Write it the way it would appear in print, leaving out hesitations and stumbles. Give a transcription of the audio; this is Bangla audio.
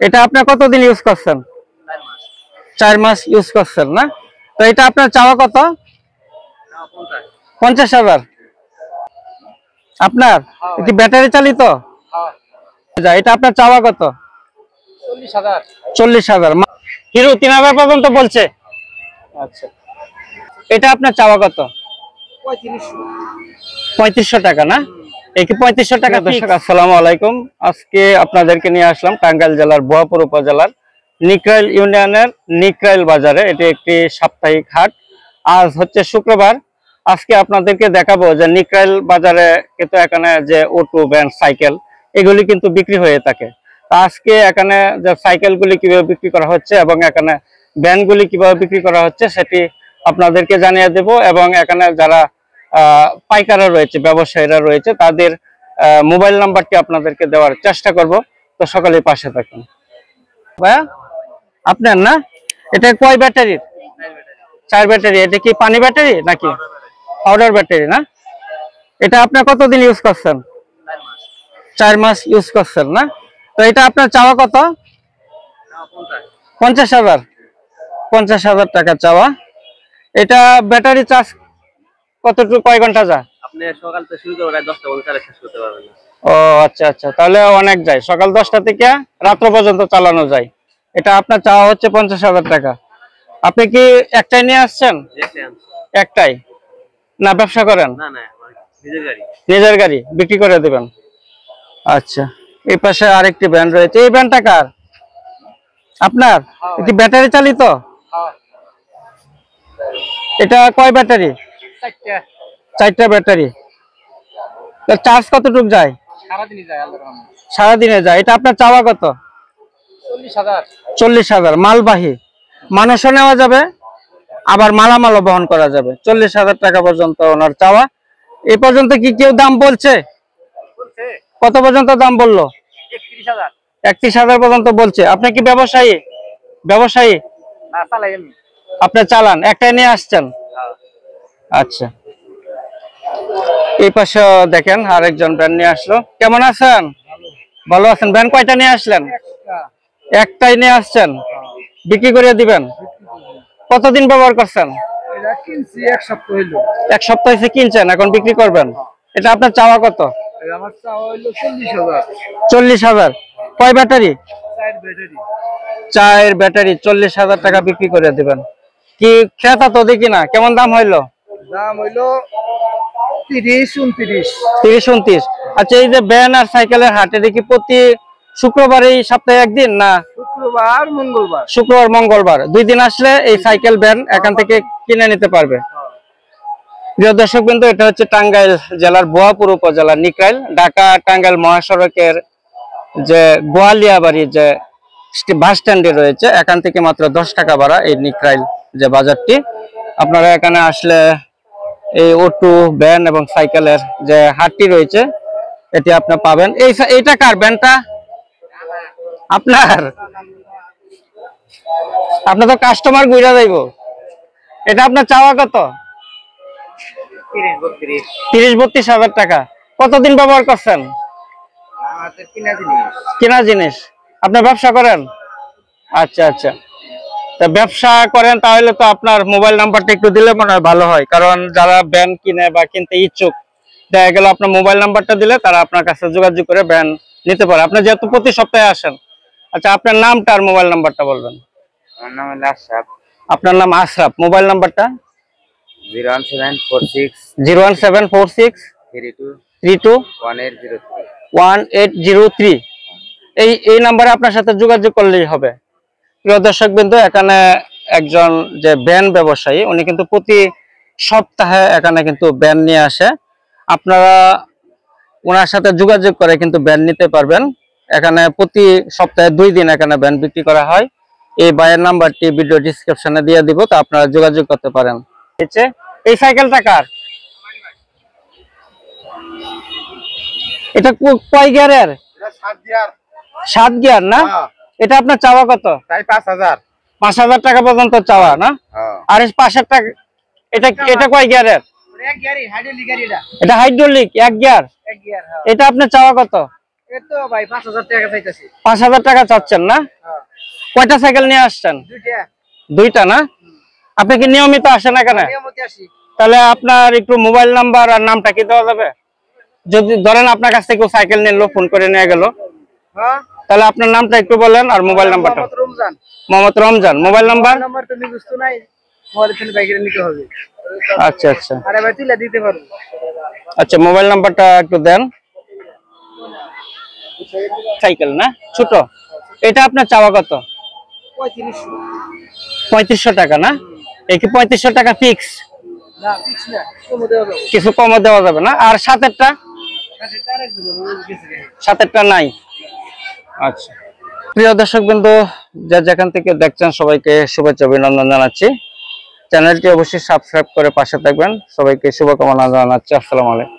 এটা আপনার কতদিন ইউজ করছেন? 4 মাস ইউজ করছেন না? তো এটা আপনার চাওয়া কত? 50,000। আপনার কি ব্যাটারি চালিত? এটা আপনার চাওয়া কত? 40,000। হিরো 3000 পর্যন্ত বলছে। আচ্ছা, এটা আপনার চাওয়া কত? 3500 টাকা না? এই কি 3500 টাকা? দর্শক আসসালামু আলাইকুম। আজকে আপনাদেরকে নিয়ে আসলাম টাঙ্গাইল জেলার বোয়াপুর উপজেলার নিকরাইল ইউনিয়নের নিকরাইল বাজারে। এটি একটি সাপ্তাহিক হাট। আজ হচ্ছে শুক্রবার। আজকে আপনাদেরকে দেখাবো যে নিকরাইল বাজারে কিন্তু এখানে যে অটো, ভ্যান, সাইকেল এগুলি কিন্তু বিক্রি হয়ে থাকে। আজকে এখানে যে সাইকেলগুলি কিভাবে বিক্রি করা হচ্ছে এবং এখানে ভ্যানগুলি কিভাবে বিক্রি করা হচ্ছে সেটি আপনাদেরকে জানিয়ে দেব। এবং এখানে যারা পাইকাররা রয়েছে, ব্যবসায়ীরা রয়েছে, তাদের মোবাইল নাম্বারটি আপনাদেরকে দেওয়ার চেষ্টা করব। তো সকলেই পাশে থাকুন। ভাইয়া আপনার না? এটা কয় ব্যাটারির? 4 ব্যাটারি। এটা কি পানি ব্যাটারি নাকি পাউডার ব্যাটারি না? এটা আপনার কতদিন ইউজ করছেন? 4 মাস ইউজ করছেন না? তো এটা আপনার চাওয়া কত? 50,000। 50,000 টাকা চাওয়া। এটা ব্যাটারি চার্জ কতটুকু, কয় ঘন্টা যায়? আপনি সকাল থেকে শুরু করে রাত 10টা পর্যন্ত চালিয়ে শেষ করতে পারবেন না। ও আচ্ছা আচ্ছা, তাহলে অনেক যায়। সকাল 10টা থেকে রাত পর্যন্ত চালানো যায়। এটা আপনার চাওয়া হচ্ছে 50,000 টাকা। আপনি কি একটাই নিয়ে আসছেন? একটাই না ব্যবসা করেন? না না, নিজের গাড়ি। নিজের গাড়ি বিক্রি করে দিবেন। আচ্ছা, এই পাশে আরেকটি ভ্যান রয়েছে। এই ভ্যানটা কার? আপনার? কি ব্যাটারি চালিত? এটা কয় ব্যাটারি? 4টা ব্যাটারি। চার্জ কতটুক যায়? সারাদিনে যায়। এটা আপনার চাওয়া কত? 40,000। মালবাহী, মানুষও নেওয়া যাবে, আবার মালামালও বহন করা যাবে। 40,000 টাকা পর্যন্ত ওনার চাওয়া। এই পর্যন্ত কি কেউ দাম বলছে? কত পর্যন্ত দাম বললো? 31,000 পর্যন্ত বলছে। আপনি কি ব্যবসায়ী? ব্যবসায়ী আপনি চালান, একটাই নিয়ে আসছেন? আচ্ছা, এই পাশে দেখেন আরেকজন ভ্যান নিয়ে আসলো। কেমন আছেন? ভালো আছেন। ভ্যান কয়টা নিয়ে আসলেন? একটাই নিয়ে আসছেন, বিক্রি করে দিবেন। কতদিন ব্যবহার করছেন? এক সপ্তাহ হয়েছে কিনছেন, এখন বিক্রি করবেন। এটা আপনার চাওয়া কত? 40,000। কয় ব্যাটারি? 4 ব্যাটারি। 40,000 টাকা বিক্রি করে দিবেন। কি ক্রেতা তো দেখি না, কেমন দাম হইলো? দাম হইলো 30-29। 30-29। আচ্ছা, এই যে ভ্যান আর সাইকেলের হাট, এটা কি প্রতি শুক্রবার, এই সপ্তাহে একদিন না? শুক্রবার মঙ্গলবার। শুক্রবার মঙ্গলবার 2 দিন আসলে এই সাইকেল ভ্যান এখান থেকে কিনে নিতে পারবে। প্রিয় দর্শক বিন্দু, এটা হচ্ছে টাঙ্গাইল জেলার বোয়াপুর উপজেলার নিকরাইল, ঢাকা টাঙ্গাইল মহাসড়কের যে গোয়ালিয়াবাড়ি যে বাস স্ট্যান্ডে রয়েছে, এখান থেকে মাত্র 10 টাকা ভাড়া এই নিকরাইল যে বাজারটি। আপনারা এখানে আসলে এই অটো, ভ্যান এবং সাইকেলের যে হাটটি রয়েছে এটি আপনি পাবেন। এইটা কার ভ্যানটা? আপনার? আপনার তো কাস্টমার ঘুরে যাইব। এটা আপনার চাওয়া কত? 30-32,000 টাকা। কতদিন ব্যবহার করছেন? কেনা জিনিস। আপনার ব্যবসা করেন? আচ্ছা আচ্ছা, তা ব্যবসা করেন তাহলে তো আপনার মোবাইল নাম্বারটা একটু দিলে মনে হয় ভালো হয়। কারণ যারা ভ্যান কিনে বা কিনতে ইচ্ছুক, দেখা গেল আপনার মোবাইল নাম্বারটা দিলে তারা আপনার কাছে যোগাযোগ করে ভ্যান নিতে পারে। আপনি যেহেতু প্রতি সপ্তাহে আসেন। আচ্ছা, আপনার নামটা আর মোবাইল নাম্বারটা বলবেন। আমার নাম হলো আশরাফ। আপনার নাম আশরাফ। মোবাইল নাম্বারটা? 01746 32 1803। এই নাম্বারে আপনার সাথে যোগাযোগ করলেই হবে। প্রিয় দর্শক বিন্দু, এখানে একজন যে ভ্যান ব্যবসায়ী, উনি কিন্তু প্রতি সপ্তাহে এখানে কিন্তু ভ্যান নিয়ে আসে। আপনারা ওনার সাথে যোগাযোগ করে কিন্তু ভ্যান নিতে পারবেন। এখানে প্রতি সপ্তাহে 2 দিন এখানে ভ্যান বিক্রি করা হয়। এই ভাইয়ের নাম্বারটি ভিডিও ডেসক্রিপশনে দিয়ে দিব, তো আপনারা যোগাযোগ করতে পারেন। এই সাইকেলটা কার? এটা কয় গিয়ারের? 7 গিয়ার না? এটা আপনার চাওয়া কত? 5,000 টাকা পর্যন্ত চাওয়া না? আর এই পাশের টাকা, এটা কয় গিয়ারের? এটা হাইড্রোলিক 1 গিয়ার। এটা আপনার চাওয়া কত? এই তো ভাই 5000 টাকা চাইতাছি। 5000 টাকা চাচ্ছেন না? হ্যাঁ কয়টা সাইকেল নিয়ে আসছেন? দুইটা। দুইটা না? আপনি কি নিয়মিত আসেন এখানে? নিয়মিত আসি। তাহলে আপনার একটু মোবাইল নাম্বার আর নামটা কি দেওয়া যাবে? যদি ধরেন আপনার কাছ থেকে সাইকেল নিলো, ফোন করে নিয়ে গেল, হ্যাঁ তাহলে আপনার নামটা একটু বলেন আর মোবাইল নাম্বারটা। Mohammad Ramzan. Mohammad Ramzan. Mobile number? Number তো নিগুস্ত নাই, মোবাইল থেকে বাইরে নিতে হবে। আচ্ছা আচ্ছা আরে ভাই তুইলা দিতে পারবো। আচ্ছা, মোবাইল নাম্বারটা একটু দেন। সাইকেল না, ছোট, এটা আপনার চাওয়া কত? 3500। 3500 টাকা না? এই কি 3500 টাকা ফিক্স? না ফিক্স না, কম দেওয়া যাবে। কিছু কমও দেওয়া যাবে না? আর সাতেরটা? সাতেরটা নাই। আচ্ছা, প্রিয় দর্শক বিন্দু, যা যেখান থেকে দেখছেন সবাইকে শুভেচ্ছা অভিনন্দন জানাচ্ছি। চ্যানেলটি অবশ্যই সাবস্ক্রাইব করে পাশে থাকবেন। সবাইকে শুভকামনা জানাচ্ছি। আসসালামু আলাইকুম।